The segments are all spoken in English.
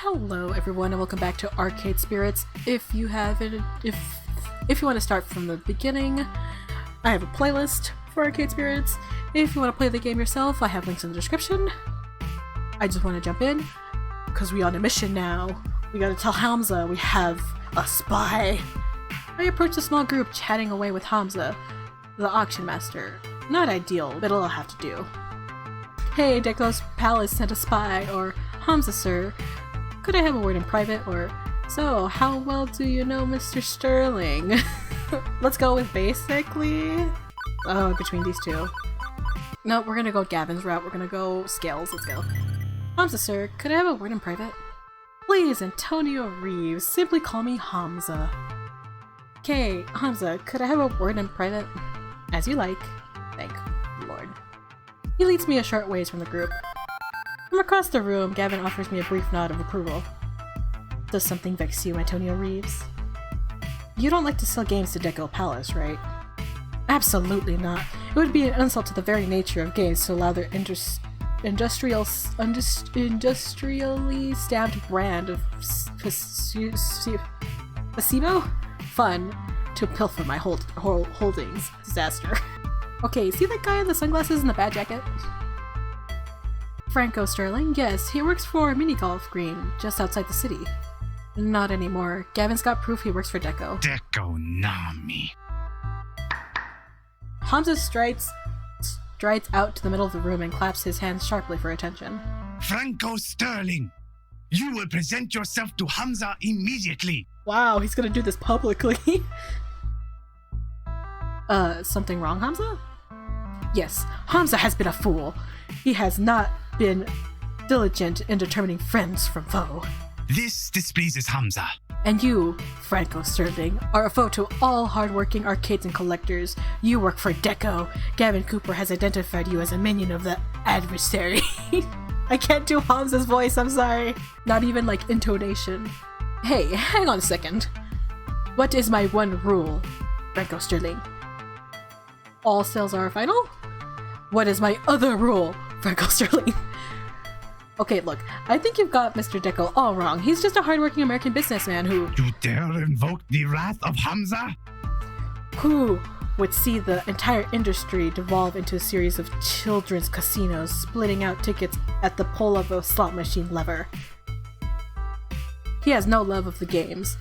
Hello everyone and welcome back to Arcade Spirits. If you want to start from the beginning, I have a playlist for Arcade Spirits. If you want to play the game yourself, I have links in the description. I just want to jump in, because we on a mission now. We gotta tell Hamza we have a spy. I approach a small group chatting away with Hamza, the auction master. Not ideal, but it'll have to do. Hey, Deco's palace sent a spy, or Hamza sir, could I have a word in private, or so, how well do you know Mr. Sterling? Let's go with basically. Oh, between these two. No, we're gonna go Gavin's route. We're gonna go Scales. Let's go. Hamza sir, could I have a word in private? Please, Antonio Reeves. Simply call me Hamza. Okay, Hamza, could I have a word in private? As you like. Thank Lord. He leads me a short ways from the group. From across the room, Gavin offers me a brief nod of approval. Does something vex you, Antonio Reeves? You don't like to sell games to Deco Palace, right? Absolutely not. It would be an insult to the very nature of games to allow their industrially stamped brand of placebo fun to pilfer my holdings. Disaster. Okay, see that guy in the sunglasses and the bad jacket? Franco Sterling? Yes, he works for a mini-golf green just outside the city. Not anymore. Gavin's got proof he works for Deco. Deco Nami. Hamza strides out to the middle of the room and claps his hands sharply for attention. Franco Sterling! You will present yourself to Hamza immediately! Wow, he's gonna do this publicly. Something wrong, Hamza? Yes, Hamza has been a fool. He has not been diligent in determining friends from foe. This displeases Hamza. And you, Franco Sterling, are a foe to all hardworking arcades and collectors. You work for Deco. Gavin Cooper has identified you as a minion of the adversary. I can't do Hamza's voice, I'm sorry. Not even like intonation. Hey, hang on a second. What is my one rule, Franco Sterling? All sales are final? What is my other rule, Franco Sterling? Okay, look, I think you've got Mr. Deco all wrong. He's just a hardworking American businessman who— You dare invoke the wrath of Hamza? Who would see the entire industry devolve into a series of children's casinos, splitting out tickets at the pull of a slot machine lever. He has no love of the games.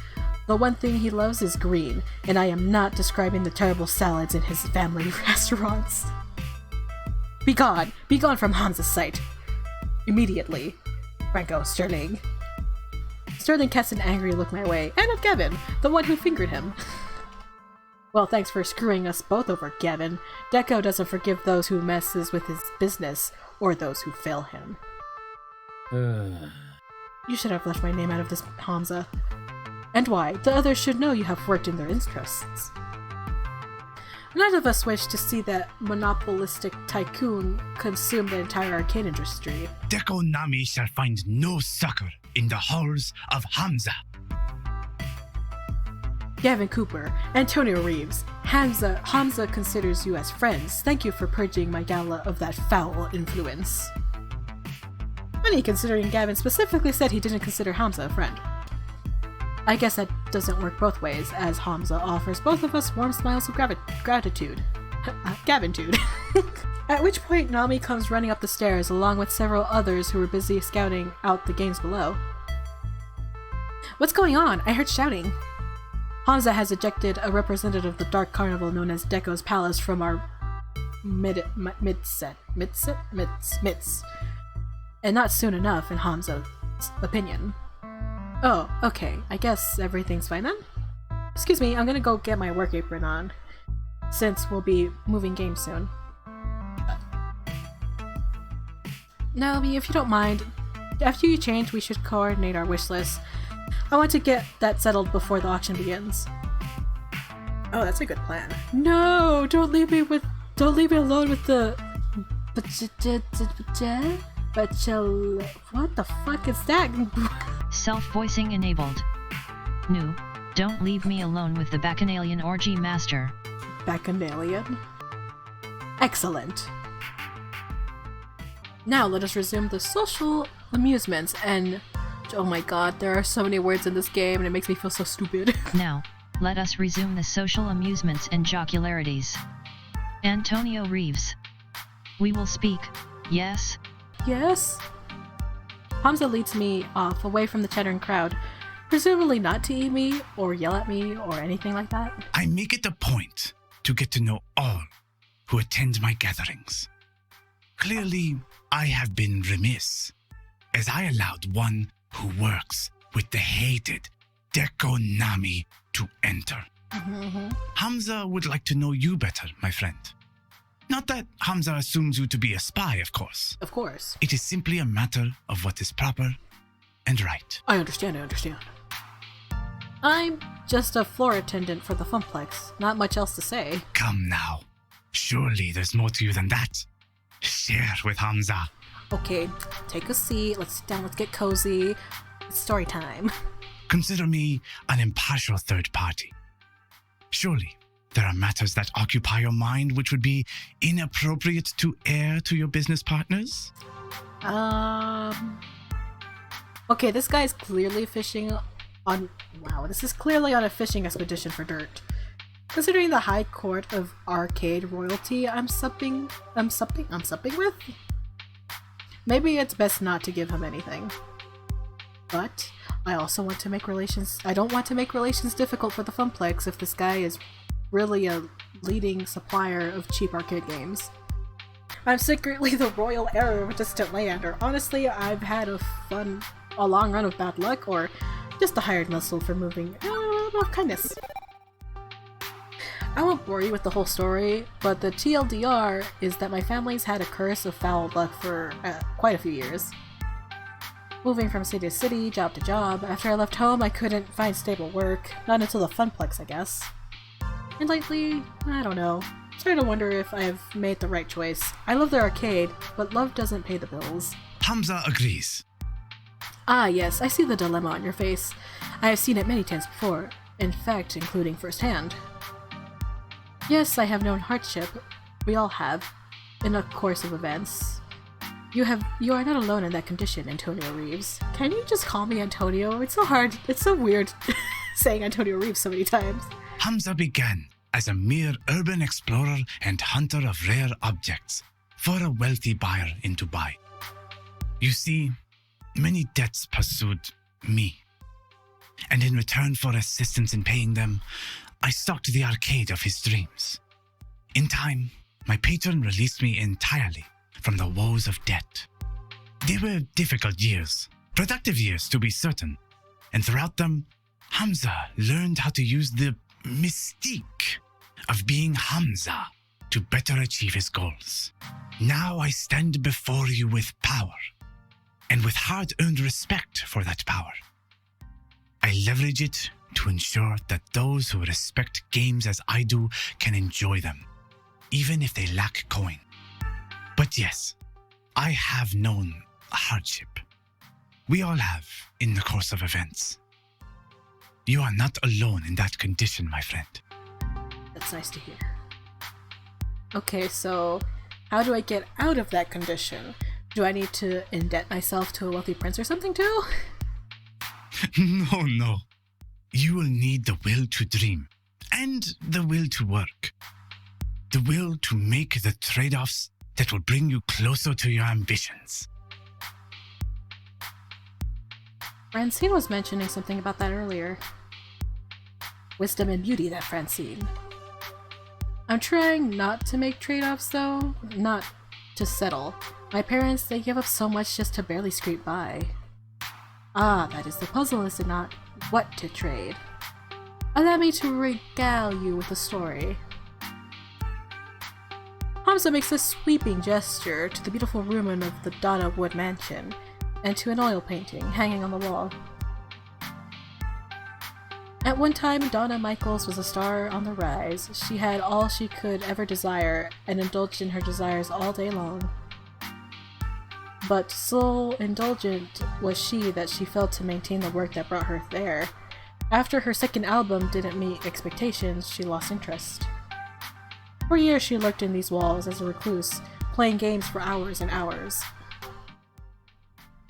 The one thing he loves is green, and I am not describing the terrible salads in his family restaurants. Be gone from Hamza's sight. Immediately, Franco Sterling. Sterling casts an angry look my way, and at Gavin, the one who fingered him. Well, thanks for screwing us both over, Gavin. Deco doesn't forgive those who messes with his business, or those who fail him. You should have left my name out of this, Hamza. And why? The others should know you have worked in their interests. None of us wish to see that monopolistic tycoon consume the entire arcade industry. Deco Nami shall find no succor in the halls of Hamza. Gavin Cooper, Antonio Reeves, Hamza considers you as friends. Thank you for purging my gala of that foul influence. Funny considering Gavin specifically said he didn't consider Hamza a friend. I guess that doesn't work both ways, as Hamza offers both of us warm smiles of gratitude. Gavintude. At which point Nami comes running up the stairs along with several others who were busy scouting out the games below. What's going on? I heard shouting. Hamza has ejected a representative of the dark carnival known as Deco's Palace from our midst. And not soon enough, in Hamza's opinion. Oh, okay. I guess everything's fine then? Excuse me, I'm gonna go get my work apron on, since we'll be moving games soon. Naomi, if you don't mind, after you change, we should coordinate our wish list. I want to get that settled before the auction begins. Oh, that's a good plan. No! Don't leave me alone with the... What the fuck is that? Self-voicing enabled. No, don't leave me alone with the Bacchanalian Orgy Master. Bacchanalian? Excellent. Now let us resume the social amusements and Oh my god, there are so many words in this game and it makes me feel so stupid. Now, let us resume the social amusements and jocularities. Antonio Reeves. We will speak, yes? Yes? Hamza leads me off away from the chattering crowd, presumably not to eat me or yell at me or anything like that. I make it a point to get to know all who attend my gatherings. Clearly, I have been remiss, as I allowed one who works with the hated Deko Nami to enter. Hamza would like to know you better, my friend. Not that Hamza assumes you to be a spy, of course. Of course. It is simply a matter of what is proper and right. I understand. I'm just a floor attendant for the Funplex. Not much else to say. Come now. Surely there's more to you than that. Share with Hamza. Okay, take a seat. Let's sit down. Let's get cozy. It's story time. Consider me an impartial third party. Surely there are matters that occupy your mind which would be inappropriate to air to your business partners? Okay, this guy's clearly fishing on... Wow, this is clearly on a fishing expedition for dirt. Considering the high court of arcade royalty I'm supping with? Maybe it's best not to give him anything. But I also want to make relations... I don't want to make relations difficult for the Funplex if this guy is really a leading supplier of cheap arcade games. I'm secretly the royal heir of a distant land, or honestly, I've had a long run of bad luck, or just a hired muscle for moving of kindness. I won't bore you with the whole story, but the TLDR is that my family's had a curse of foul luck for quite a few years. Moving from city to city, job to job, after I left home I couldn't find stable work, not until the Funplex, I guess. And lately, I don't know, starting to wonder if I've made the right choice. I love the arcade, but love doesn't pay the bills. Hamza agrees. Ah yes, I see the dilemma on your face. I have seen it many times before, in fact including firsthand. Yes, I have known hardship. We all have, in the course of events. You are not alone in that condition, Antonio Reeves. Can you just call me Antonio? It's so hard, it's so weird saying Antonio Reeves so many times. Hamza began as a mere urban explorer and hunter of rare objects for a wealthy buyer in Dubai. You see, many debts pursued me, and in return for assistance in paying them, I stocked the arcade of his dreams. In time, my patron released me entirely from the woes of debt. They were difficult years, productive years to be certain, and throughout them, Hamza learned how to use the mystique of being Hamza to better achieve his goals. Now I stand before you with power, and with hard-earned respect for that power. I leverage it to ensure that those who respect games as I do can enjoy them, even if they lack coin. But yes, I have known hardship. We all have in the course of events. You are not alone in that condition, my friend. That's nice to hear. Okay, so how do I get out of that condition? Do I need to indebt myself to a wealthy prince or something too? No. You will need the will to dream and the will to work. The will to make the trade-offs that will bring you closer to your ambitions. Francine was mentioning something about that earlier. Wisdom and beauty, that Francine. I'm trying not to make trade-offs though, not to settle. My parents, they give up so much just to barely scrape by. Ah, that is the puzzle, is it not? What to trade? Allow me to regale you with a story. Hamza makes a sweeping gesture to the beautiful ruin of the Donna Wood mansion, and to an oil painting hanging on the wall. At one time, Donna Michaels was a star on the rise. She had all she could ever desire, and indulged in her desires all day long. But so indulgent was she that she failed to maintain the work that brought her there. After her second album didn't meet expectations, she lost interest. For years she lurked in these walls as a recluse, playing games for hours and hours.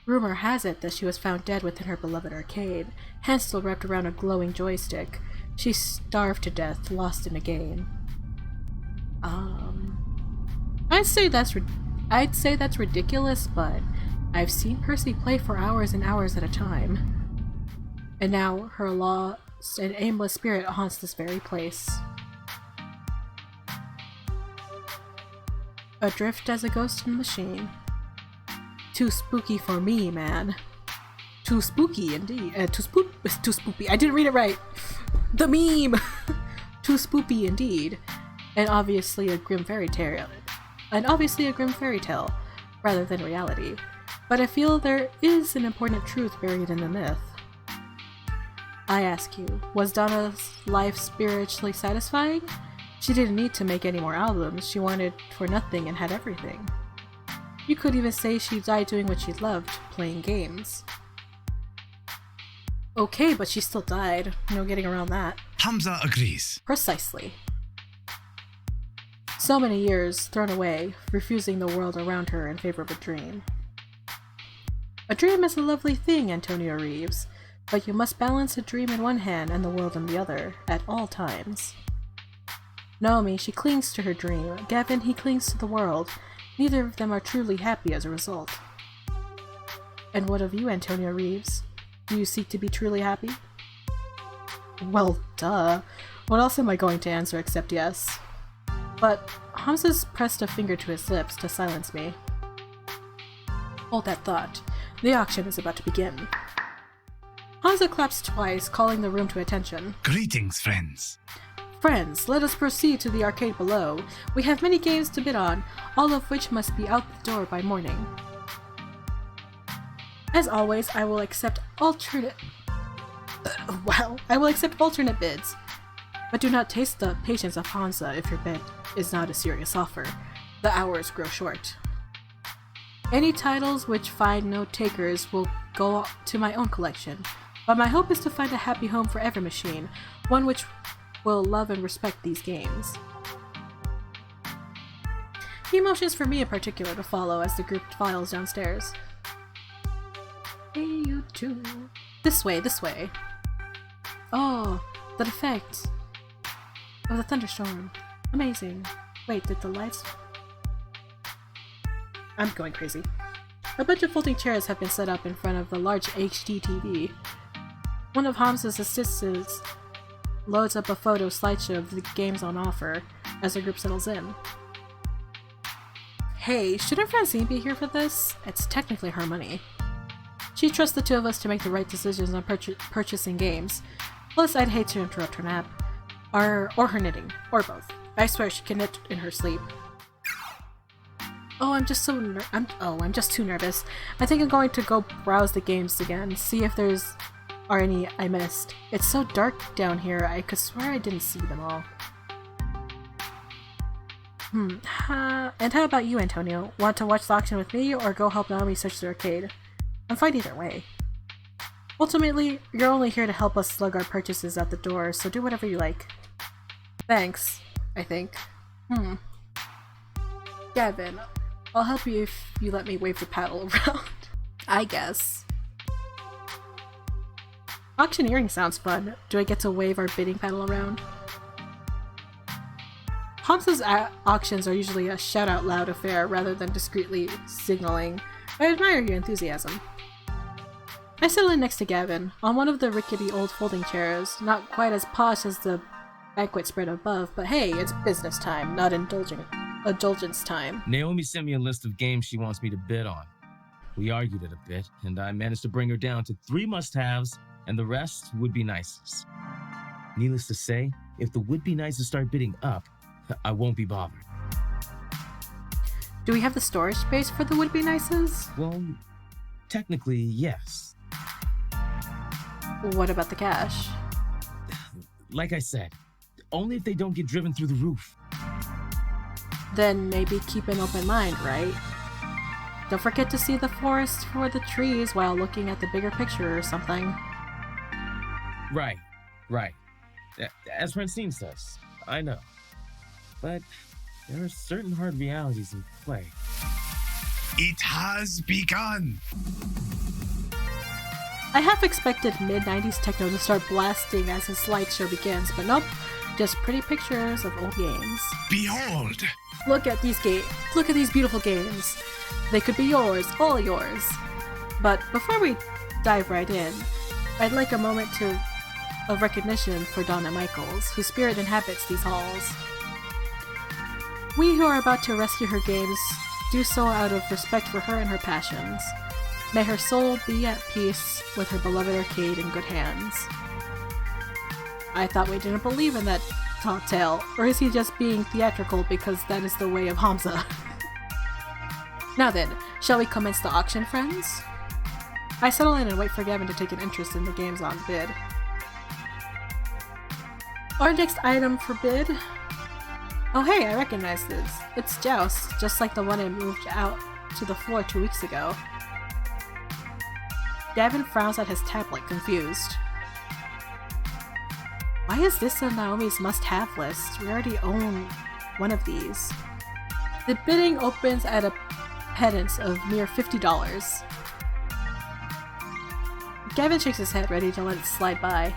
Rumor has it that she was found dead within her beloved arcade, hands still wrapped around a glowing joystick. She starved to death, lost in a game. I'd say that's ridiculous, but I've seen Percy play for hours and hours at a time. And now her lost and aimless spirit haunts this very place. Adrift as a ghost in the machine. Too spooky for me, man. Too spooky, indeed. Too spoopy. I didn't read it right. The meme! Too spoopy, indeed. And obviously a grim fairy tale. Rather than reality. But I feel there is an important truth buried in the myth. I ask you, was Donna's life spiritually satisfying? She didn't need to make any more albums. She wanted for nothing and had everything. You could even say she died doing what she loved, playing games. Okay, but she still died. No getting around that. Hamza agrees. Precisely. So many years thrown away, refusing the world around her in favor of a dream. A dream is a lovely thing, Antonio Reeves, but you must balance a dream in one hand and the world in the other, at all times. Naomi, she clings to her dream. Gavin, he clings to the world. Neither of them are truly happy as a result. And what of you, Antonio Reeves? Do you seek to be truly happy? Well, duh. What else am I going to answer except yes? But Hamza's pressed a finger to his lips to silence me. Hold that thought. The auction is about to begin. Hamza claps twice, calling the room to attention. Greetings, friends. Friends, let us proceed to the arcade below. We have many games to bid on, all of which must be out the door by morning. As always, I will accept alternate bids. But do not taste the patience of Hamza if your bid is not a serious offer. The hours grow short. Any titles which find no takers will go to my own collection, but my hope is to find a happy home for every machine, one which will love and respect these games. He motions for me in particular to follow as the group files downstairs. Hey, you two. This way, this way. Oh, that effect of the thunderstorm. Amazing. Wait, did the lights... I'm going crazy. A bunch of folding chairs have been set up in front of the large HD TV. One of Hamza's assistants loads up a photo slideshow of the games on offer as the group settles in. Hey, shouldn't Francine be here for this? It's technically her money. She trusts the two of us to make the right decisions on purchasing games. Plus, I'd hate to interrupt her nap. Or her knitting. Or both. I swear she can knit in her sleep. Oh, I'm just too nervous. I think I'm going to go browse the games again, see if there's any I missed. It's so dark down here, I could swear I didn't see them all. And how about you, Antonio? Want to watch the auction with me, or go help Naomi search the arcade? I'm fine either way. Ultimately, you're only here to help us slug our purchases out the door, so do whatever you like. Thanks, I think. Gavin, I'll help you if you let me wave the paddle around. I guess. Auctioneering sounds fun. Do I get to wave our bidding paddle around? Hamza's auctions are usually a shout-out-loud affair rather than discreetly signaling. I admire your enthusiasm. I settle in next to Gavin, on one of the rickety old folding chairs, not quite as posh as the banquet spread above, but hey, it's business time, not indulgence time. Naomi sent me a list of games she wants me to bid on. We argued it a bit, and I managed to bring her down to 3 must-haves, and the rest would-be-nices. Needless to say, if the would-be-nices start bidding up, I won't be bothered. Do we have the storage space for the would-be-nices? Well, technically, yes. What about the cash? Like I said, only if they don't get driven through the roof. Then maybe keep an open mind, right? Don't forget to see the forest for the trees while looking at the bigger picture or something. Right. As Francine says, I know. But there are certain hard realities in play. It has begun. I half expected mid-90s techno to start blasting as his slideshow begins, but nope, just pretty pictures of old games. Behold! Look at these games. Look at these beautiful games. They could be yours, all yours. But before we dive right in, I'd like a moment of recognition for Donna Michaels, whose spirit inhabits these halls. We who are about to rescue her games do so out of respect for her and her passions. May her soul be at peace with her beloved arcade in good hands. I thought we didn't believe in that tall tale, or is he just being theatrical because that is the way of Hamza? Now then, shall we commence the auction, friends? I settle in and wait for Gavin to take an interest in the games on bid. Our next item for bid... Oh hey, I recognize this. It's Joust, just like the one I moved out to the floor 2 weeks ago. Gavin frowns at his tablet, confused. Why is this on Naomi's must-have list? We already own one of these. The bidding opens at a pittance of mere $50. Gavin shakes his head, ready to let it slide by.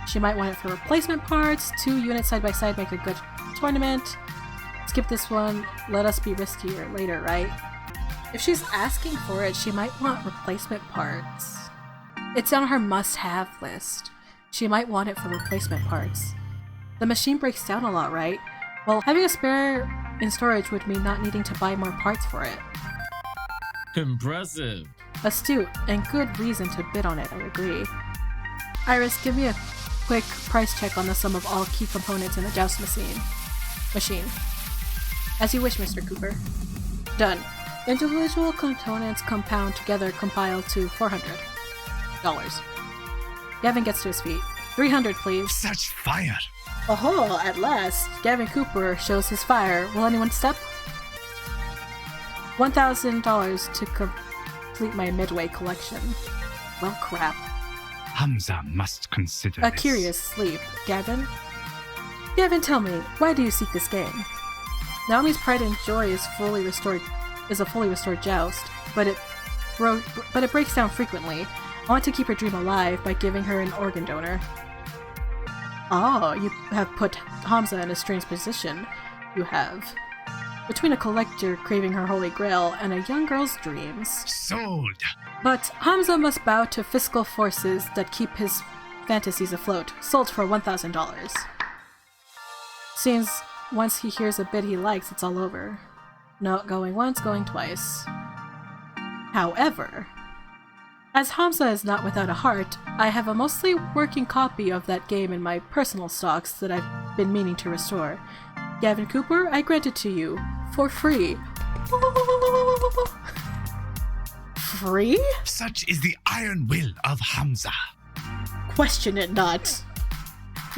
She might want it for replacement parts, 2 units side by side make a good tournament. Skip this one, let us be riskier later, right? If she's asking for it, she might want replacement parts. It's on her must-have list. She might want it for replacement parts. The machine breaks down a lot, right? Well, having a spare in storage would mean not needing to buy more parts for it. Impressive. Astute, and good reason to bid on it, I agree. Iris, give me a quick price check on the sum of all key components in the Joust machine. As you wish, Mr. Cooper. Done. Individual components compound together compile to $400. Gavin gets to his feet. 300, please. Such fire! Oh, at last! Gavin Cooper shows his fire. Will anyone step? $1,000 to complete my midway collection. Well, crap. Hamza must consider A this. curious sleep. Gavin? Gavin, tell me, why do you seek this game? Naomi's pride and joy is a fully restored Joust, but it breaks down frequently. I want to keep her dream alive by giving her an organ donor. Oh, you have put Hamza in a strange position. You have. Between a collector craving her holy grail and a young girl's dreams. Sold! But Hamza must bow to fiscal forces that keep his fantasies afloat. Sold for $1,000. Seems once he hears a bid he likes, it's all over. No going once, going twice. However, as Hamza is not without a heart, I have a mostly working copy of that game in my personal stocks that I've been meaning to restore. Gavin Cooper, I grant it to you. For free. Free? Such is the iron will of Hamza. Question it not.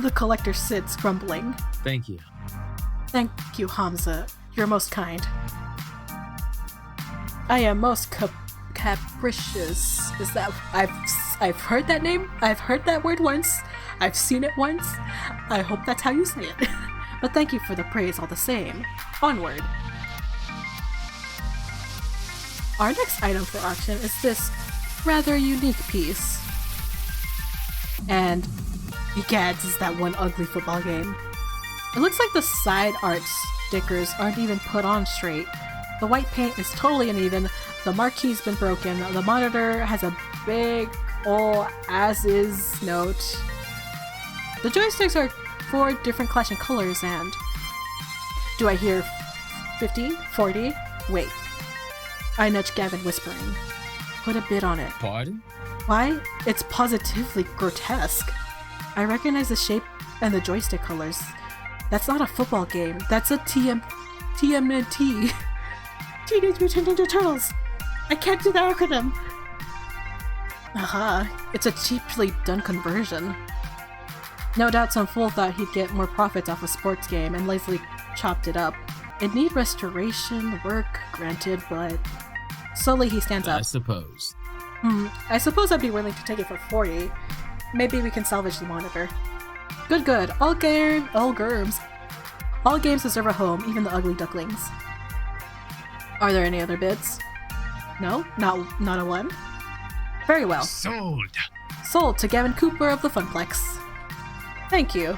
The collector sits, grumbling. Thank you. Thank you, Hamza. You're most kind. I am most capricious. Is that... I've heard that name. I've heard that word once. I've seen it once. I hope that's how you say it. But thank you for the praise all the same. Onward. Our next item for auction is this rather unique piece. And egads is that one ugly football game. It looks like the side art stickers aren't even put on straight. The white paint is totally uneven, the marquee's been broken, the monitor has a big ol' as-is note. The joysticks are 4 different clashing colors and... Do I hear 50? 40? Wait. I nudge Gavin, whispering. Put a bid on it. Pardon? Why? It's positively grotesque. I recognize the shape and the joystick colors. That's not a football game. That's a TMNT. Teenage Mutant Ninja Turtles. I can't do the acronym. Aha. It's a cheaply done conversion. No doubt some fool thought he'd get more profits off a sports game and lazily chopped it up. It need restoration, work, granted, but... Slowly he stands up. I suppose. I suppose I'd be willing to take it for 40. Maybe we can salvage the monitor. Good. All games deserve a home, even the ugly ducklings. Are there any other bids? No? Not a one? Very well. Sold. Sold to Gavin Cooper of the Funplex. Thank you.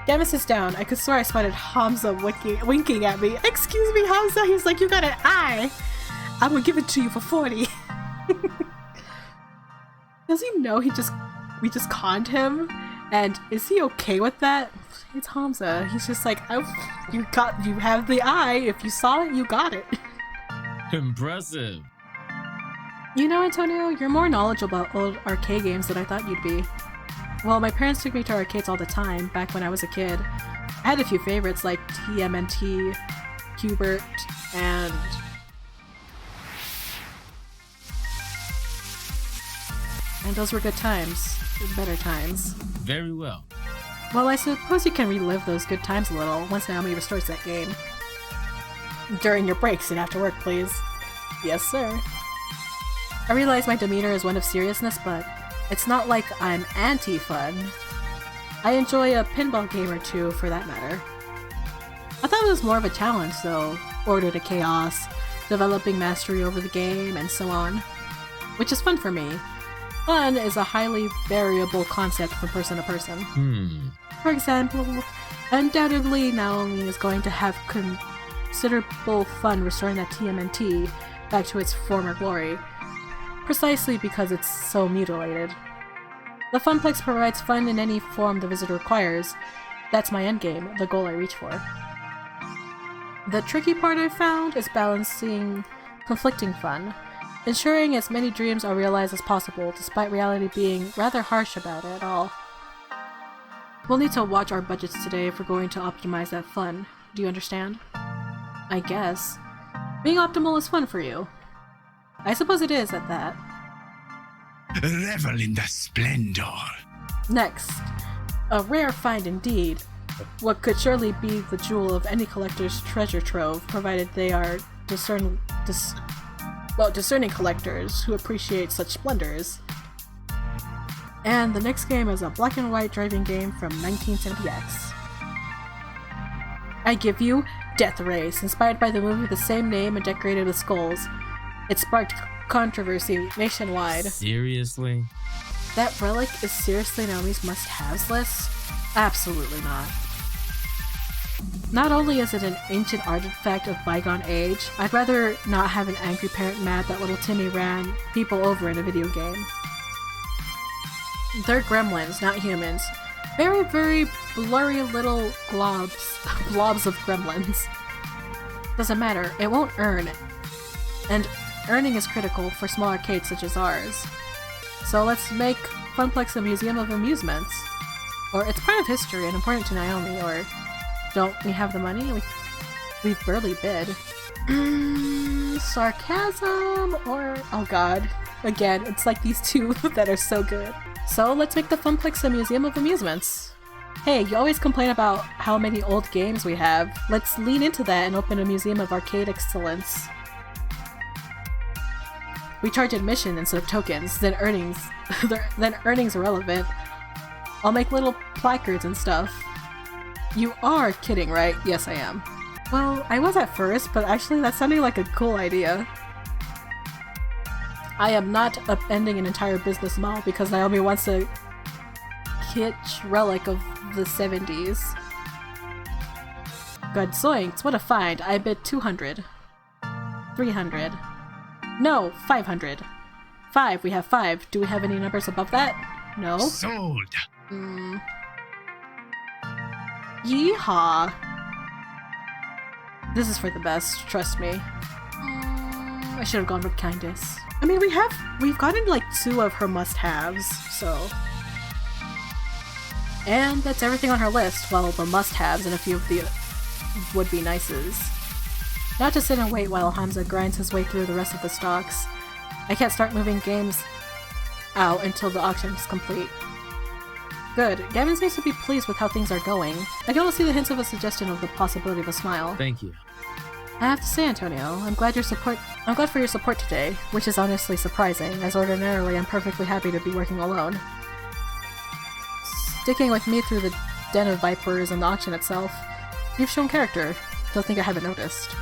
Gavin sits down. I could swear I spotted Hamza winking at me. Excuse me, Hamza. He's like, you got an eye. I will give it to you for 40. Does he know we just conned him? And is he okay with that? It's Hamza. He's just like, oh, you have the eye. If you saw it, you got it. Impressive. You know, Antonio, you're more knowledgeable about old arcade games than I thought you'd be. Well, my parents took me to arcades all the time, back when I was a kid. I had a few favorites like TMNT, Hubert, and... And those were good times. Better times. Very well. Well, I suppose you can relive those good times a little, once Naomi restores that game. During your breaks and after work, please. Yes, sir. I realize my demeanor is one of seriousness, but it's not like I'm anti-fun. I enjoy a pinball game or two, for that matter. I thought it was more of a challenge, though. Order to chaos, developing mastery over the game, and so on. Which is fun for me. Fun is a highly variable concept from person to person. For example, undoubtedly Naomi is going to have considerable fun restoring that TMNT back to its former glory, precisely because it's so mutilated. The Funplex provides fun in any form the visitor requires. That's my endgame, the goal I reach for. The tricky part I've found is balancing conflicting fun, ensuring as many dreams are realized as possible despite reality being rather harsh about it all. We'll need to watch our budgets today if we're going to optimize that fun. Do you understand? I guess. Being optimal is fun for you. I suppose it is at that. Revel in the splendor. Next, a rare find indeed. What could surely be the jewel of any collector's treasure trove, provided they are discerning collectors who appreciate such splendors. And the next game is a black and white driving game from 1970X. I give you Death Race, inspired by the movie of the same name and decorated with skulls. It sparked controversy nationwide. Seriously? That relic is seriously Naomi's must-haves list? Absolutely not. Not only is it an ancient artifact of bygone age, I'd rather not have an angry parent mad that little Timmy ran people over in a video game. They're gremlins, not humans. Very, very blurry little blobs of gremlins. Doesn't matter, it won't earn. And earning is critical for small arcades such as ours. So let's make Funplex a museum of amusements. Or it's part of history and important to Naomi, or don't we have the money? We've barely bid. Sarcasm or... oh god. Again, it's like these two that are so good. So let's make the Funplex a museum of amusements. Hey, you always complain about how many old games we have. Let's lean into that and open a museum of arcade excellence. We charge admission instead of tokens, then earnings irrelevant. I'll make little placards and stuff. You are kidding, right? Yes, I am. Well, I was at first, but actually that sounded like a cool idea. I am not upending an entire business model because Naomi wants a kitsch relic of the 70s. God zoinks, what a find. I bid 200. 300. No, 500. 5, we have 5. Do we have any numbers above that? No? Sold. Yeehaw. This is for the best, trust me. I should have gone with Kindness. I mean, we've gotten like 2 of her must-haves, so... And that's everything on her list, well, the must-haves and a few of the would-be nices. Not to sit and wait while Hamza grinds his way through the rest of the stocks. I can't start moving games out until the auction is complete. Good. Gavin seems to be pleased with how things are going. I can almost see the hints of a suggestion of the possibility of a smile. Thank you. I have to say, Antonio, I'm glad for your support today, which is honestly surprising, as ordinarily I'm perfectly happy to be working alone. Sticking with me through the den of vipers and the auction itself, you've shown character. Don't think I haven't noticed.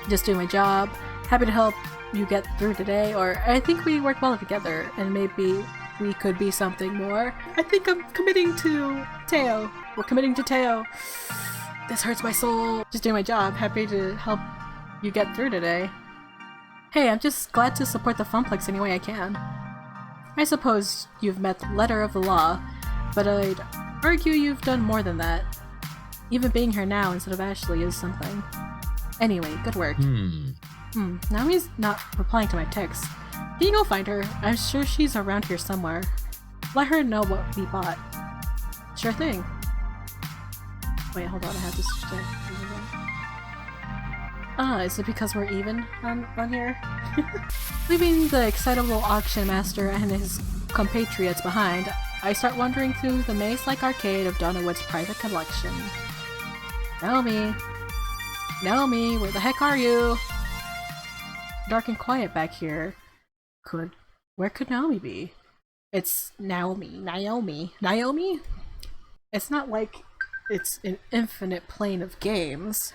Just doing my job, happy to help you get through today, or I think we work well together, and maybe we could be something more. I think I'm committing to Teo. We're committing to Teo. This hurts my soul. Just doing my job. Happy to help you get through today. Hey, I'm just glad to support the Funplex any way I can. I suppose you've met the letter of the law, but I'd argue you've done more than that. Even being here now instead of Ashley is something. Anyway, good work. Naomi's not replying to my text. Can you go find her? I'm sure she's around here somewhere. Let her know what we bought. Sure thing. Wait, hold on, I have to check. Is it because we're even on here? Leaving the excitable auction master and his compatriots behind, I start wandering through the maze-like arcade of Donna Wood's private collection. Naomi! Naomi, where the heck are you? Dark and quiet back here. Where could Naomi be? It's Naomi. Naomi? It's not like it's an infinite plane of games.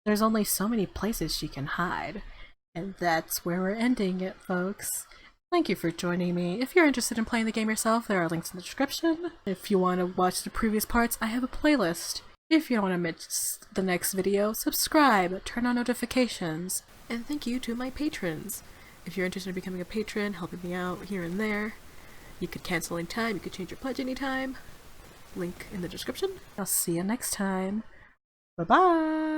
There's only so many places she can hide. And that's where we're ending it, folks. Thank you for joining me. If you're interested in playing the game yourself, there are links in the description. If you want to watch the previous parts, I have a playlist. If you don't want to miss the next video, subscribe, turn on notifications, and thank you to my patrons. If you're interested in becoming a patron, helping me out here and there, you could cancel anytime, you could change your pledge anytime. Link in the description. I'll see you next time. Bye-bye!